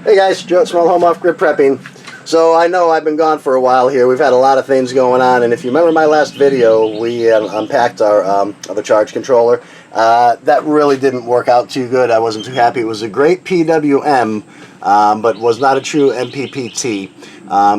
Hey guys, Joe at Small Home Off Grid Prepping. So I know I've been gone for a while here. We've had a lot of things going on, and if you remember my last video, we unpacked our other charge controller. That really didn't work out too good. I wasn't too happy. It was a great PWM, but was not a true MPPT.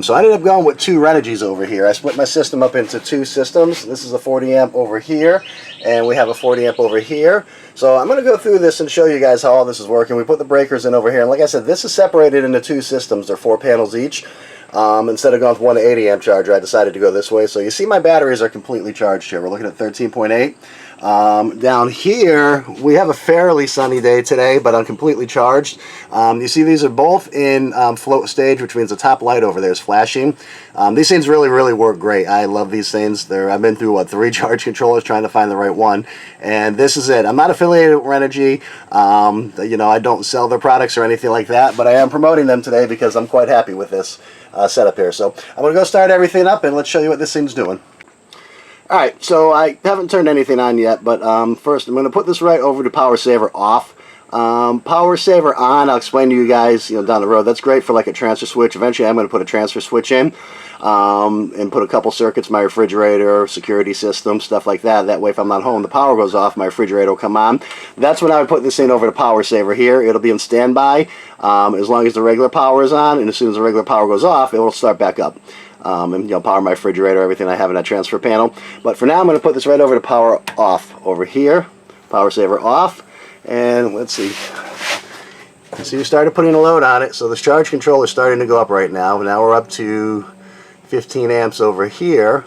So I ended up going with two Renogys over here. I split my system up into two systems. This is a 40 amp over here, and we have a 40 amp over here. So I'm going to go through this and show you guys how all this is working. We put the breakers in over here, and like I said, this is separated into two systems. They're 4 panels each. Instead of going with one 80 amp charger, I decided to go this way. So you see my batteries are completely charged here. We're looking at 13.8. Down here, we have a fairly sunny day today, but I'm completely charged. You see these are both in float stage, which means the top light over there is flashing. These things really work great. I love these things. I've been through, 3 charge controllers trying to find the right one, and this is it. I'm not affiliated with Renogy. I don't sell their products or anything like that, but I am promoting them today because I'm quite happy with this setup here. So I'm going to go start everything up, and let's show you what this thing's doing. Alright, so I haven't turned anything on yet, but first I'm going to put this right over to power saver off. Power saver on, I'll explain to you guys down the road. That's great for like a transfer switch. Eventually I'm going to put a transfer switch in and put a couple circuits, my refrigerator, security system, stuff like that. That way if I'm not home, the power goes off, my refrigerator will come on. That's when I would put this thing over to power saver here. It'll be in standby as long as the regular power is on, and as soon as the regular power goes off, it will start back up. And power my refrigerator, everything I have in that transfer panel. But for now, I'm going to put this right over to power off over here. Power saver off, and let's see. So you started putting a load on it, so the charge controller is starting to go up right now. Now we're up to 15 amps over here,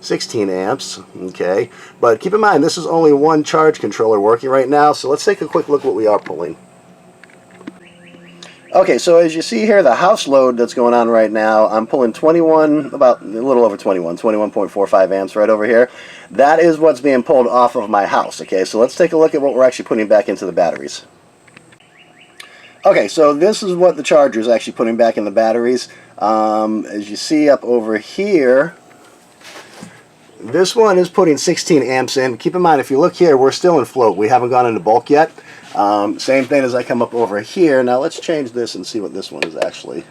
16 amps. Okay, but keep in mind this is only one charge controller working right now. So let's take a quick look what we are pulling. Okay, so as you see here, the house load that's going on right now, I'm pulling 21, about a little over 21.45 amps right over here. That is what's being pulled off of my house. Okay, so let's take a look at what we're actually putting back into the batteries. Okay, so this is what the charger is actually putting back in the batteries. As you see up over here, this one is putting 16 amps in. Keep in mind, if you look here, we're still in float. We haven't gone into bulk yet. Same thing as I come up over here. Now let's change this and see what this one is actually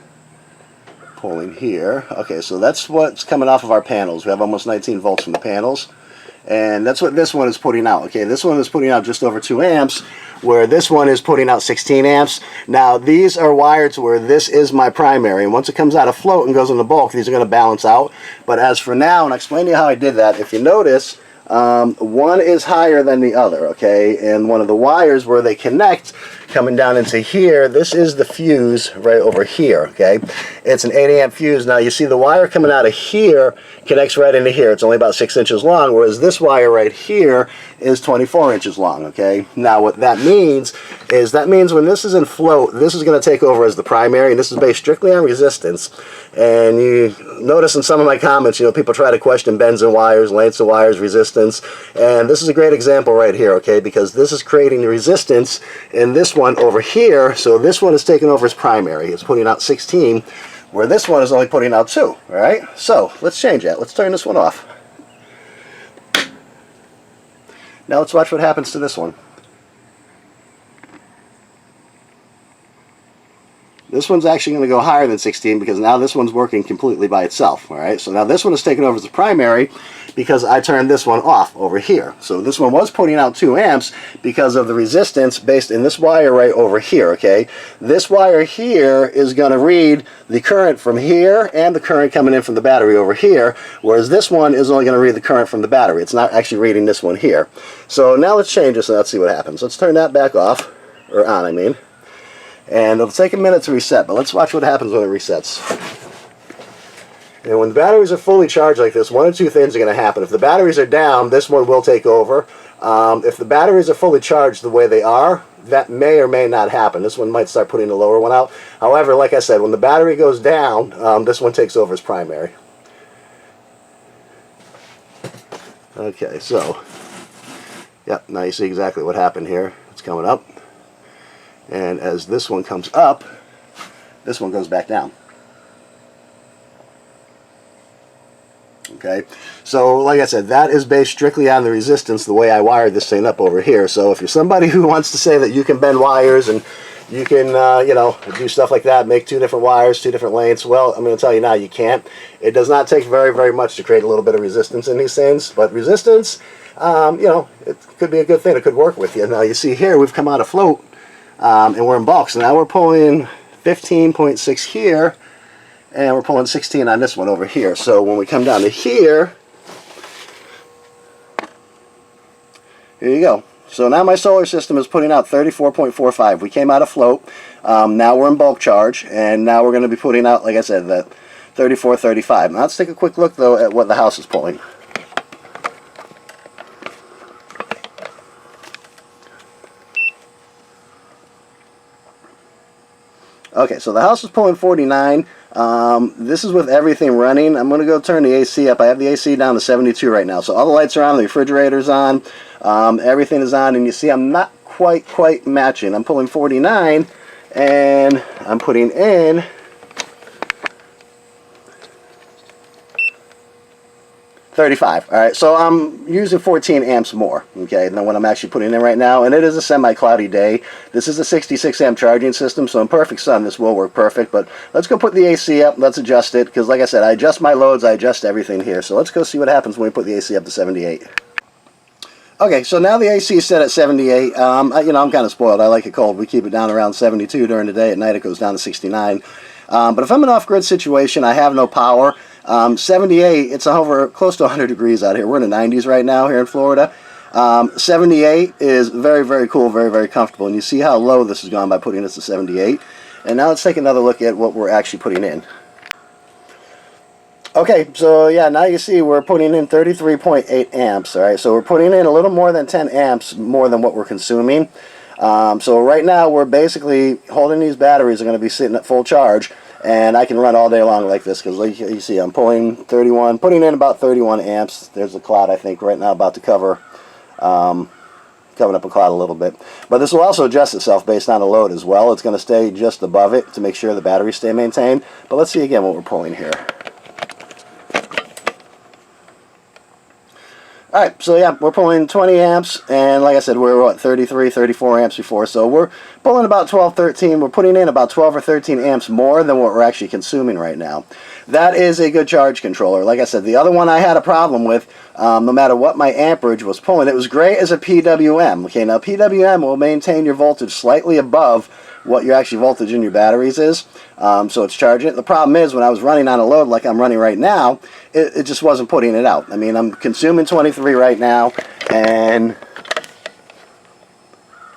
pulling here. Okay, so that's what's coming off of our panels. We have almost 19 volts from the panels, and that's what this one is putting out. Okay, this one is putting out just over 2 amps, where this one is putting out 16 amps. Now these are wired to where this is my primary, and once it comes out of float and goes into bulk, these are going to balance out. But as for now, and I'll explain to you how I did that, if you notice, one is higher than the other, okay, and one of the wires where they connect coming down into here, this is the fuse right over here. Okay, it's an 8 amp fuse. Now you see the wire coming out of here connects right into here. It's only about 6 inches long, whereas this wire right here is 24 inches long. Okay, now what that means is when this is in float, this is going to take over as the primary, and this is based strictly on resistance. And you notice in some of my comments, people try to question bends in wires, lengths of wires, resistance, and this is a great example right here. Okay, because this is creating the resistance in this one over here. So this one is taking over as primary. It's putting out 16, where this one is only putting out 2. All right, so let's change that. Let's turn this one off. Now let's watch what happens to this one. This one's actually going to go higher than 16 because now this one's working completely by itself. All right, so now this one is taking over as the primary because I turned this one off over here. So this one was putting out 2 amps because of the resistance based in this wire right over here. Okay, this wire here is going to read the current from here and the current coming in from the battery over here, whereas this one is only going to read the current from the battery. It's not actually reading this one here. So now let's change this and let's see what happens. Let's turn that back off, or on I mean. And it'll take a minute to reset, but let's watch what happens when it resets. And when the batteries are fully charged like this, one of 2 things are going to happen. If the batteries are down, this one will take over. If the batteries are fully charged the way they are, that may or may not happen. This one might start putting the lower one out. However, like I said, when the battery goes down, this one takes over as primary. Okay, so, yep, now you see exactly what happened here. It's coming up. And as this one comes up, this one goes back down. Okay, so like I said, that is based strictly on the resistance, the way I wired this thing up over here. So if you're somebody who wants to say that you can bend wires and you can, you know, do stuff like that, make 2 different wires, 2 different lanes. Well, I'm going to tell you now, you can't. It does not take very, very much to create a little bit of resistance in these things, but resistance, you know, it could be a good thing. It could work with you. Now, you see here, we've come out of float, and we're in bulk. So now we're pulling 15.6 here, and we're pulling 16 on this one over here. So when we come down to here, here you go. So now my solar system is putting out 34.45. We came out of float. Now we're in bulk charge, and now we're going to be putting out, like I said, that 34.35. Now let's take a quick look, though, at what the house is pulling. Okay, so the house is pulling 49. This is with everything running. I'm going to go turn the AC up. I have the AC down to 72 right now. So all the lights are on, the refrigerator's on, everything is on, and you see I'm not quite matching. I'm pulling 49, and I'm putting in 35. All right, so I'm using 14 amps more, okay, than what I'm actually putting in right now, and it is a semi-cloudy day. This is a 66 amp charging system, so in perfect sun, this will work perfect, but let's go put the AC up. Let's adjust it, because like I said, I adjust my loads, I adjust everything here. So let's go see what happens when we put the AC up to 78. Okay, so now the AC is set at 78. You know, I'm kind of spoiled. I like it cold. We keep it down around 72 during the day. At night, it goes down to 69. But if I'm in an off-grid situation, I have no power. 78, it's over close to 100 degrees out here. We're in the 90s right now here in Florida. 78 is very, very cool, very, very comfortable. And you see how low this has gone by putting this to 78. And now let's take another look at what we're actually putting in. Okay, so yeah, now you see we're putting in 33.8 amps, all right? So we're putting in a little more than 10 amps more than what we're consuming. So right now we're basically holding these batteries are going to be sitting at full charge, and I can run all day long like this, because like you see I'm putting in about 31 amps. There's a cloud, I think, right now about to covering up a cloud a little bit. But this will also adjust itself based on the load as well. It's going to stay just above it to make sure the batteries stay maintained. But let's see again what we're pulling here. Alright, so yeah, we're pulling 20 amps, and like I said, we were what, 33, 34 amps before, so we're pulling about 12, 13, we're putting in about 12 or 13 amps more than what we're actually consuming right now. That is a good charge controller. Like I said, the other one I had a problem with, no matter what my amperage was pulling, it was great as a PWM. Okay, now PWM will maintain your voltage slightly above what your actual voltage in your batteries is, so it's charging it. The problem is when I was running on a load like I'm running right now, it just wasn't putting it out. I mean, I'm consuming 23 right now, and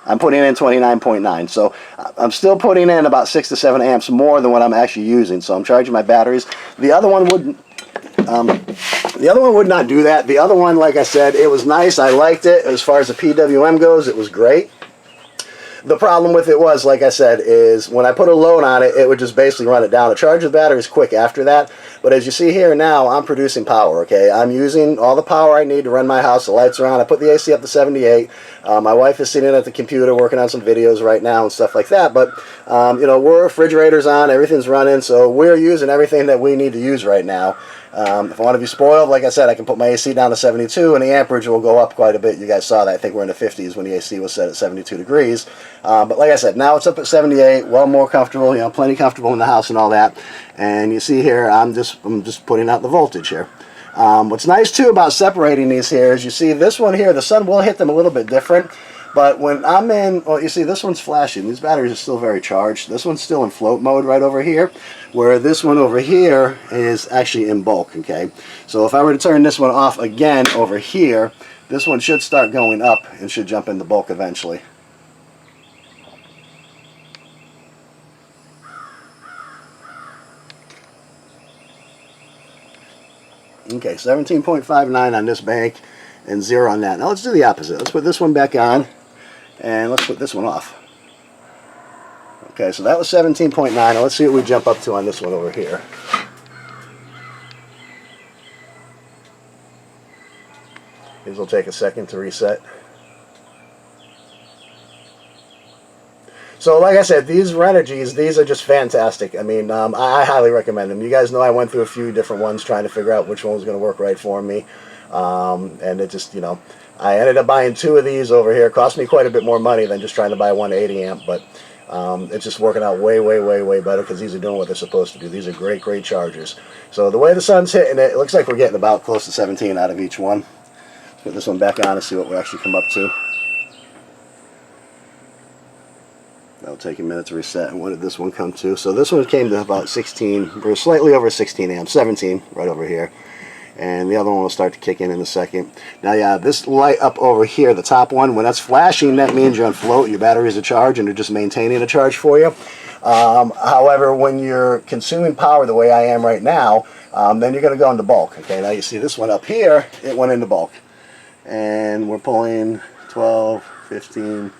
I'm putting in 29.9, so I'm still putting in about 6 to 7 amps more than what I'm actually using, so I'm charging my batteries. The other one wouldn't. The other one would not do that. The other one, like I said, it was nice. I liked it. As far as the PWM goes, it was great. The problem with it was, like I said, is when I put a load on it, it would just basically run it down. It charges the batteries quick after that, but as you see here now, I'm producing power, okay? I'm using all the power I need to run my house. The lights are on. I put the AC up to 78. My wife is sitting at the computer working on some videos right now and stuff like that, but, you know, refrigerator's on, everything's running, so we're using everything that we need to use right now. If I want to be spoiled, like I said, I can put my AC down to 72, and the amperage will go up quite a bit. You guys saw that. I think we're in the 50s when the AC was set at 72 degrees. But like I said, now it's up at 78, well more comfortable, you know, plenty comfortable in the house and all that. And you see here, I'm just putting out the voltage here. What's nice too about separating these here is you see this one here, the sun will hit them a little bit different. But when I'm in, well, you see this one's flashing. These batteries are still very charged. This one's still in float mode right over here, where this one over here is actually in bulk, okay? So if I were to turn this one off again over here, this one should start going up and should jump into bulk eventually. Okay, 17.59 on this bank and 0 on that. Now let's do the opposite. Let's put this one back on. And let's put this one off. Okay, so that was 17.9. Now let's see what we jump up to on this one over here. These will take a second to reset. So like I said, these Renogys, these are just fantastic. I mean, I highly recommend them. You guys know I went through a few different ones trying to figure out which one was going to work right for me. And it just, you know, I ended up buying 2 of these over here. It cost me quite a bit more money than just trying to buy one 80 amp, but It's just working out way better because these are doing what they're supposed to do. These are great chargers. So the way the sun's hitting it, it looks like we're getting about close to 17 out of each one. Let's put this one back on and see what we actually come up to. That'll take a minute to reset. And what did this one come to? So this one came to about 16, or slightly over 16 amps, 17 right over here. And the other one will start to kick in a second. Now, yeah, this light up over here, the top one, when that's flashing, that means you're on float, your batteries are charged, and they're just maintaining a charge for you. However, when you're consuming power the way I am right now, then you're going to go into bulk. Okay, now you see this one up here, it went into bulk. And we're pulling 12, 15...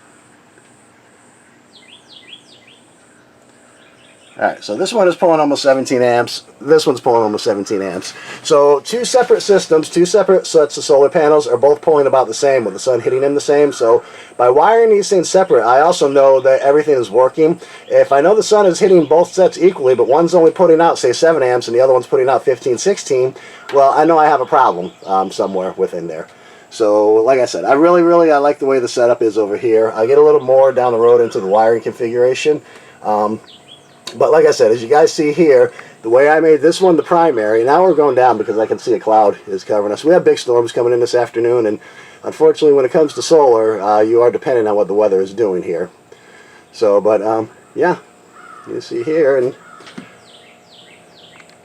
Alright, so this one is pulling almost 17 amps. This one's pulling almost 17 amps. So two separate systems, two separate sets of solar panels are both pulling about the same with the sun hitting them the same. So by wiring these things separate, I also know that everything is working. If I know the sun is hitting both sets equally, but one's only putting out, say, 7 amps and the other one's putting out 15, 16, well, I know I have a problem somewhere within there. So, like I said, I like the way the setup is over here. I get a little more down the road into the wiring configuration. But like I said, as you guys see here, the way I made this one the primary, now we're going down because I can see a cloud is covering us. We have big storms coming in this afternoon, and unfortunately when it comes to solar, you are dependent on what the weather is doing here. So, but yeah, you see here, and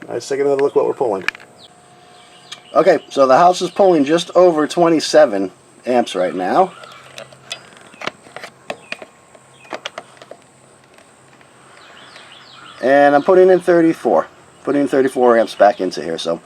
let's take another look what we're pulling. Okay, so the house is pulling just over 27 amps right now. And I'm putting in 34 amps back into here. So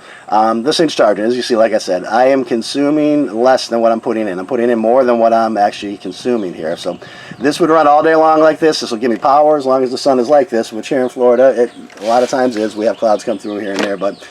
this thing's charging. As you see, like I said, I am consuming less than what I'm putting in. I'm putting in more than what I'm actually consuming here. So this would run all day long like this. This will give me power as long as the sun is like this, which here in Florida, it a lot of times is. We have clouds come through here and there, but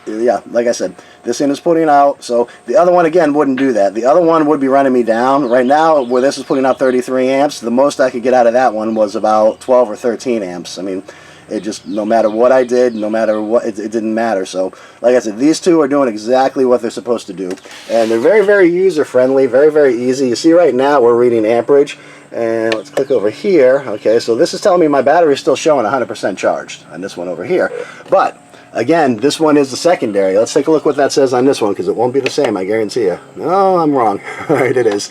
yeah, like I said, this thing is putting out, so the other one again wouldn't do that. The other one would be running me down. Right now, where this is putting out 33 amps, the most I could get out of that one was about 12 or 13 amps. I mean, it just, no matter what I did, no matter what, it didn't matter. So, like I said, these two are doing exactly what they're supposed to do. And they're very user-friendly, very easy. You see right now we're reading amperage. And let's click over here. Okay, so this is telling me my battery is still showing 100% charged on this one over here. But again, this one is the secondary. Let's take a look what that says on this one, because it won't be the same, I guarantee you. No, I'm wrong. All right, it is.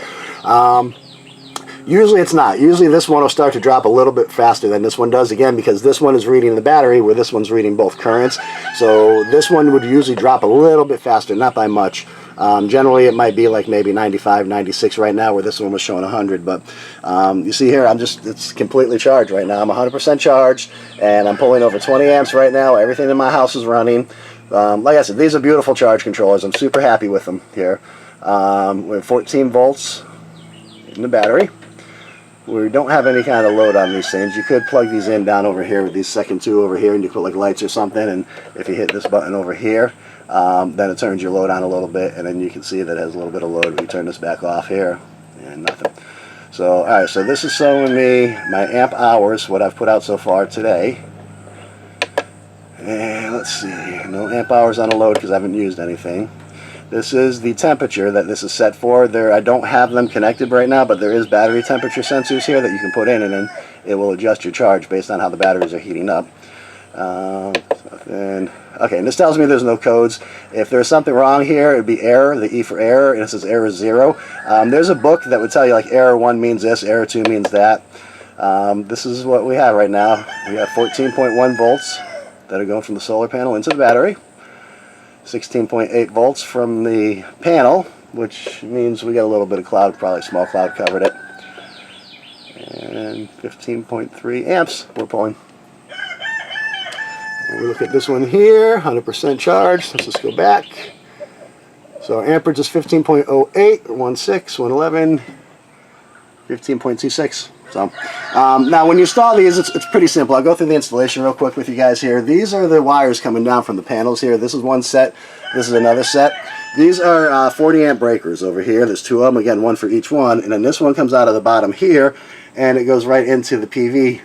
Usually it's not. Usually this one will start to drop a little bit faster than this one does, again, because this one is reading the battery where this one's reading both currents. So this one would usually drop a little bit faster, not by much. Generally it might be like maybe 95, 96 right now, where this one was showing 100, but you see here, it's completely charged right now. I'm 100% charged, and I'm pulling over 20 amps right now. Everything in my house is running. Like I said, these are beautiful charge controllers. I'm super happy with them here. We have 14 volts in the battery. We don't have any kind of load on these things. You could plug these in down over here with these second two over here, and you put like lights or something, and if you hit this button over here, then it turns your load on a little bit, and then you can see that it has a little bit of load. We turn this back off here, and nothing. So, alright, so this is showing me my amp hours, what I've put out so far today. And let's see, no amp hours on the load because I haven't used anything. This is the temperature that this is set for. I don't have them connected right now, but there is battery temperature sensors here that you can put in, and then it will adjust your charge based on how the batteries are heating up. Okay, and this tells me there's no codes. If there's something wrong here, it would be error, the E for error, and it says error 0. There's a book that would tell you like error 1 means this, error 2 means that. This is what we have right now. We have 14.1 volts that are going from the solar panel into the battery. 16.8 volts from the panel, which means we got a little bit of cloud, probably small cloud covered it. And 15.3 amps we're pulling. We look at this one here, 100% charged. Let's just go back. So our amperage is 15.08, 16, 111, 15.26. So now when you install these, it's pretty simple. I'll go through the installation real quick with you guys here. These are the wires coming down from the panels here. This is one set. This is another set. These are 40 amp breakers over here. There's 2 of them, again, one for each one. And then this one comes out of the bottom here, and it goes right into the PV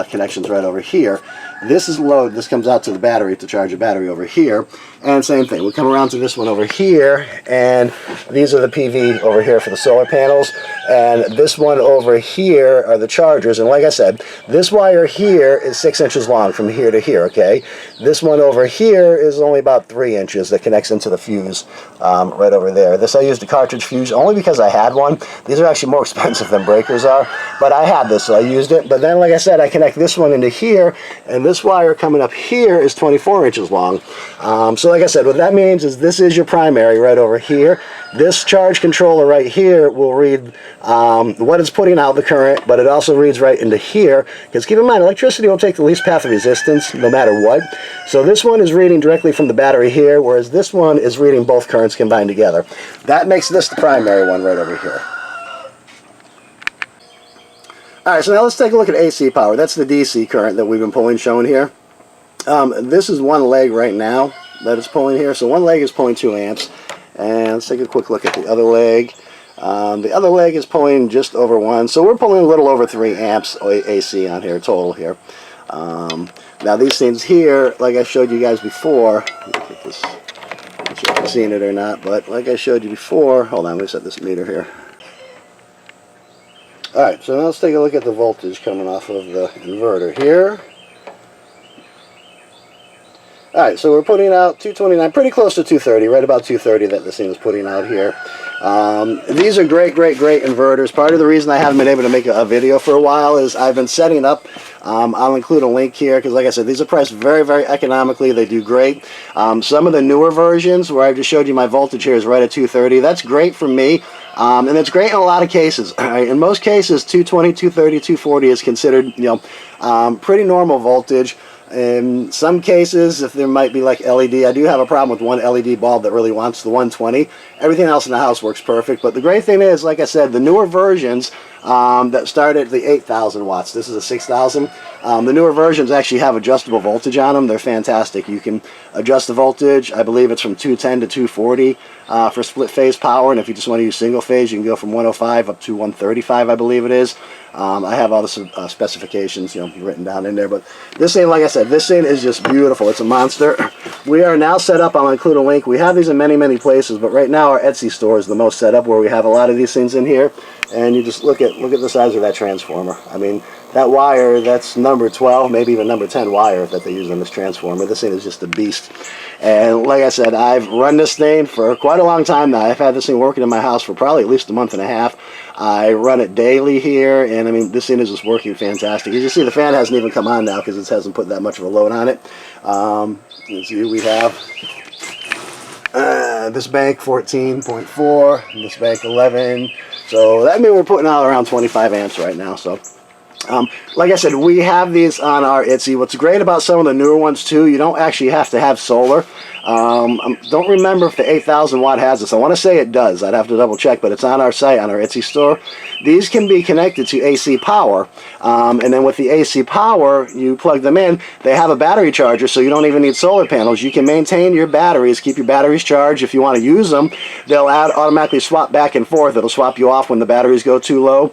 connections right over here. This is load. This comes out to the battery to charge a battery over here. And same thing. We come around to this one over here, and these are the PV over here for the solar panels. And this one over here are the chargers. And like I said, this wire here is 6 inches long from here to here, okay? This one over here is only about 3 inches that connects into the fuse right over there. This I used a cartridge fuse only because I had one. These are actually more expensive than breakers are, but I had this, so I used it. But then, like I said, I connect this one into here, and this wire coming up here is 24 inches long. So like I said, what that means is this is your primary right over here. This charge controller right here will read what it's putting out, the current, but it also reads right into here, because keep in mind, electricity will take the least path of resistance no matter what. So this one is reading directly from the battery here, whereas this one is reading both currents combined together. That makes this the primary one right over here. Alright, so now let's take a look at AC power. That's the DC current that we've been pulling, shown here. This is one leg right now that it's pulling here. So one leg is pulling 2 amps. And let's take a quick look at the other leg. The other leg is pulling just over 1. So we're pulling a little over 3 amps AC on here, total here. Now these things here, like I showed you guys before, let me get this, I'm not sure if you've seen it or not, but like I showed you before, hold on, let me set this meter here. Alright, so now let's take a look at the voltage coming off of the inverter here. Alright, so we're putting out 229, pretty close to 230, right about 230 that this thing is putting out here. These are great inverters. Part of the reason I haven't been able to make a video for a while is I've been setting up. I'll include a link here because, like I said, these are priced very economically. They do great. Some of the newer versions where I just showed you my voltage here is right at 230. That's great for me. And it's great in a lot of cases. In most cases, 220, 230, 240 is considered, pretty normal voltage. In some cases, if there might be like LED, I do have a problem with one LED bulb that really wants the 120. Everything else in the house works perfect. But the great thing is, like I said, the newer versions that start at the 8,000 watts. This is a 6,000. The newer versions actually have adjustable voltage on them. They're fantastic. You can adjust the voltage. I believe it's from 210 to 240 for split phase power. And if you just want to use single phase, you can go from 105 up to 135, I believe it is. I have all the specifications, written down in there. But this thing, like I said, this thing is just beautiful. It's a monster. We are now set up. I'll include a link. We have these in many places, but right now our Etsy store is the most set up, where we have a lot of these things in here. And you just look at the size of that transformer. I mean, that wire, that's number 12, maybe even number 10 wire that they use on this transformer. This thing is just a beast. And like I said, I've run this thing for quite a long time now. I've had this thing working in my house for probably at least a month and a half. I run it daily here, and I mean, this thing is just working fantastic. As you see, the fan hasn't even come on now because it hasn't put that much of a load on it. As we have this bank 14.4, this bank 11. So that means we're putting out around 25 amps right now. So like I said, we have these on our Etsy. What's great about some of the newer ones too, you don't actually have to have solar. Don't remember if the 8,000 watt has this. I want to say it does. I'd have to double check, but it's on our site, on our Etsy store. These can be connected to AC power, and then with the AC power, you plug them in. They have a battery charger, so you don't even need solar panels. You can maintain your batteries, keep your batteries charged. If you want to use them, they'll automatically swap back and forth. It'll swap you off when the batteries go too low,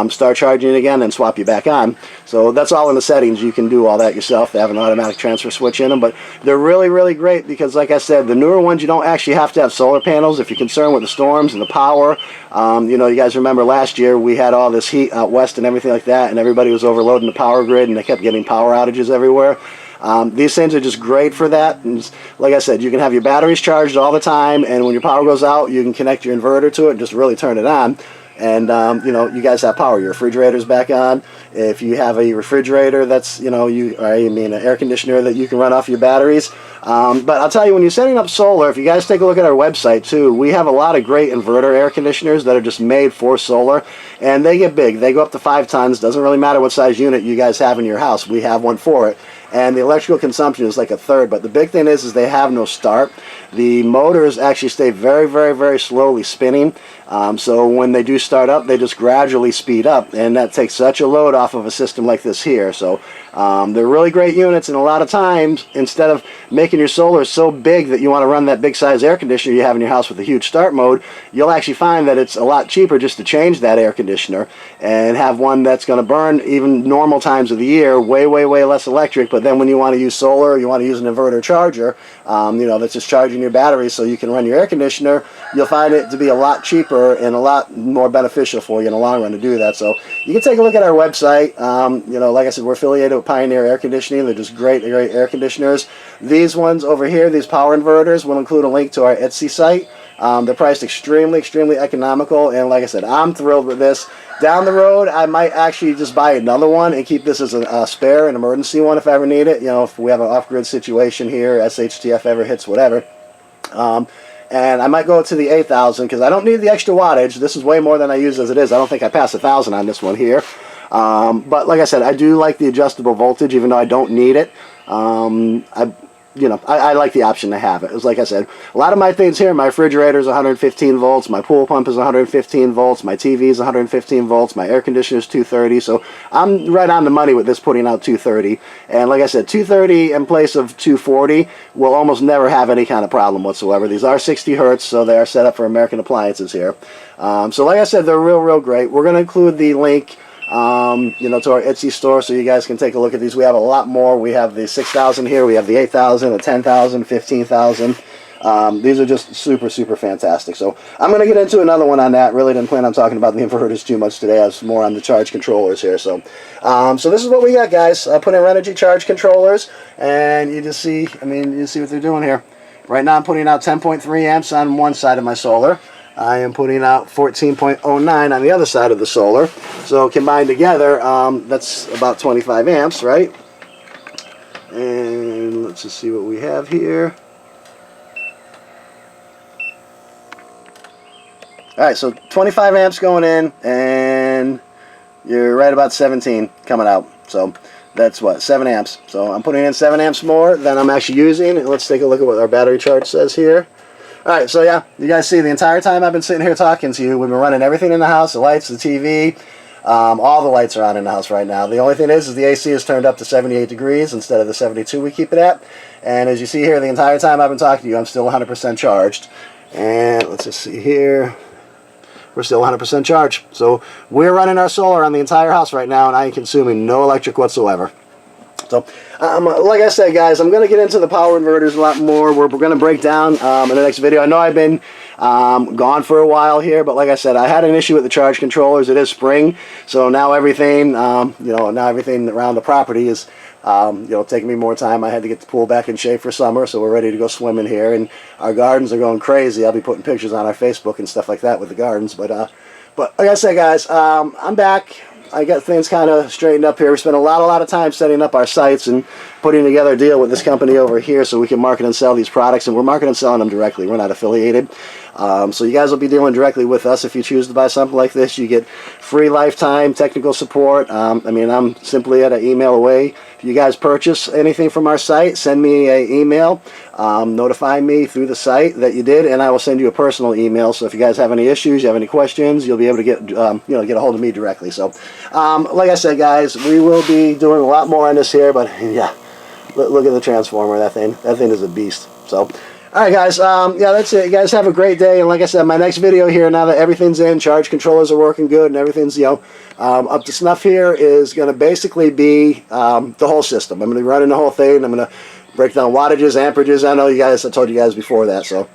start charging it again, then swap you back on. So that's all in the settings. You can do all that yourself. They have an automatic transfer switch in them, but they're really great because, like I said, the newer ones, you don't actually have to have solar panels. If you're concerned with the storms and the power, you guys remember last year we had all this heat out west and everything like that, and everybody was overloading the power grid, and they kept getting power outages everywhere. These things are just great for that. And like I said, you can have your batteries charged all the time, and when your power goes out, you can connect your inverter to it and just really turn it on. And, you guys have power. Your refrigerator's back on. If you have a refrigerator that's, an air conditioner that you can run off your batteries. But I'll tell you, when you're setting up solar, if you guys take a look at our website too, we have a lot of great inverter air conditioners that are just made for solar. And they get big. They go up to 5 tons. Doesn't really matter what size unit you guys have in your house. We have one for it. And the electrical consumption is like a third. But the big thing is they have no start. The motors actually stay very slowly spinning. So when they do start up, they just gradually speed up, and that takes such a load off of a system like this here. So they're really great units, and a lot of times, instead of making your solar so big that you want to run that big size air conditioner you have in your house with a huge start mode, you'll actually find that it's a lot cheaper just to change that air conditioner and have one that's going to burn even normal times of the year way less electric. But then when you want to use solar, you want to use an inverter charger, you know, that's just charging your batteries so you can run your air conditioner, you'll find it to be a lot cheaper and a lot more beneficial for you in the long run to do that. So you can take a look at our website. You know, like I said, we're affiliated with Pioneer Air Conditioning. They're just great air conditioners. These ones over here, these power inverters, will include a link to our Etsy site. They're priced extremely economical, and like I said, I'm thrilled with this. Down the road, I might actually just buy another one and keep this as a spare, an emergency one if I ever need it. You know, if we have an off-grid situation here, SHTF ever hits, whatever. And I might go to the 8,000 because I don't need the extra wattage. This is way more than I use as it is. I don't think I pass 1,000 on this one here. But like I said, I do like the adjustable voltage, even though I don't need it. I like the option to have it. It's like I said, a lot of my things here, my refrigerator is 115 volts, my pool pump is 115 volts, my TV is 115 volts, my air conditioner is 230, so I'm right on the money with this putting out 230. And like I said, 230 in place of 240 will almost never have any kind of problem whatsoever. These are 60 hertz, so they are set up for American appliances here. So like I said, they're real great. We're going to include the link you know, to our Etsy store so you guys can take a look at these. We have a lot more. We have the 6,000 here, we have the 8,000, the 10,000, 15,000. These are just super fantastic. So I'm going to get into another one on that. Really didn't plan on talking about the inverters too much today. I was more on the charge controllers here. So so this is what we got, guys. I put in Renogy charge controllers, and you just see, I mean, you see what they're doing here. Right now I'm putting out 10.3 amps on one side of my solar. I am putting out 14.09 on the other side of the solar. So combined together, that's about 25 amps, right? And let's just see what we have here. Alright, so 25 amps going in, and you're right about 17 coming out. So that's what, 7 amps. So I'm putting in 7 amps more than I'm actually using. And let's take a look at what our battery chart says here. Alright, so yeah, you guys see the entire time I've been sitting here talking to you, we've been running everything in the house, the lights, the TV, all the lights are on in the house right now. The only thing is the AC is turned up to 78 degrees instead of the 72 we keep it at. And as you see here, the entire time I've been talking to you, I'm still 100% charged. And let's just see here. We're still 100% charged. So we're running our solar on the entire house right now, and I ain't consuming no electric whatsoever. So, like I said, guys, I'm going to get into the power inverters a lot more. We're going to break down in the next video. I know I've been gone for a while here, but like I said, I had an issue with the charge controllers. It is spring, so now everything, you know, now everything around the property is, you know, taking me more time. I had to get the pool back in shape for summer, so we're ready to go swimming here, and our gardens are going crazy. I'll be putting pictures on our Facebook and stuff like that with the gardens, but like I said, guys, I'm back. I got things kind of straightened up here. We spent a lot of time setting up our sites and putting together a deal with this company over here so we can market and sell these products, and we're marketing and selling them directly. We're not affiliated. So you guys will be dealing directly with us. If you choose to buy something like this, you get free lifetime technical support. I mean, I'm simply at an email away. If you guys purchase anything from our site, send me an email, notify me through the site that you did, and I will send you a personal email. So if you guys have any issues, you have any questions, you'll be able to get you know, get a hold of me directly. So like I said, guys, we will be doing a lot more on this here, but yeah, look at the transformer. That thing is a beast. So alright, guys, yeah, that's it. You guys have a great day, and like I said, my next video here, now that everything's in, charge controllers are working good, and everything's, you know, up to snuff here, is going to basically be the whole system. I'm going to be running the whole thing. I'm going to break down wattages, amperages. I know you guys, I told you guys before that, so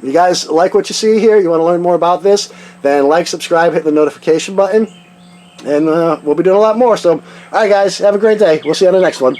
you guys like what you see here, you want to learn more about this, then like, subscribe, hit the notification button, and we'll be doing a lot more. So, alright, guys, have a great day. We'll see you on the next one.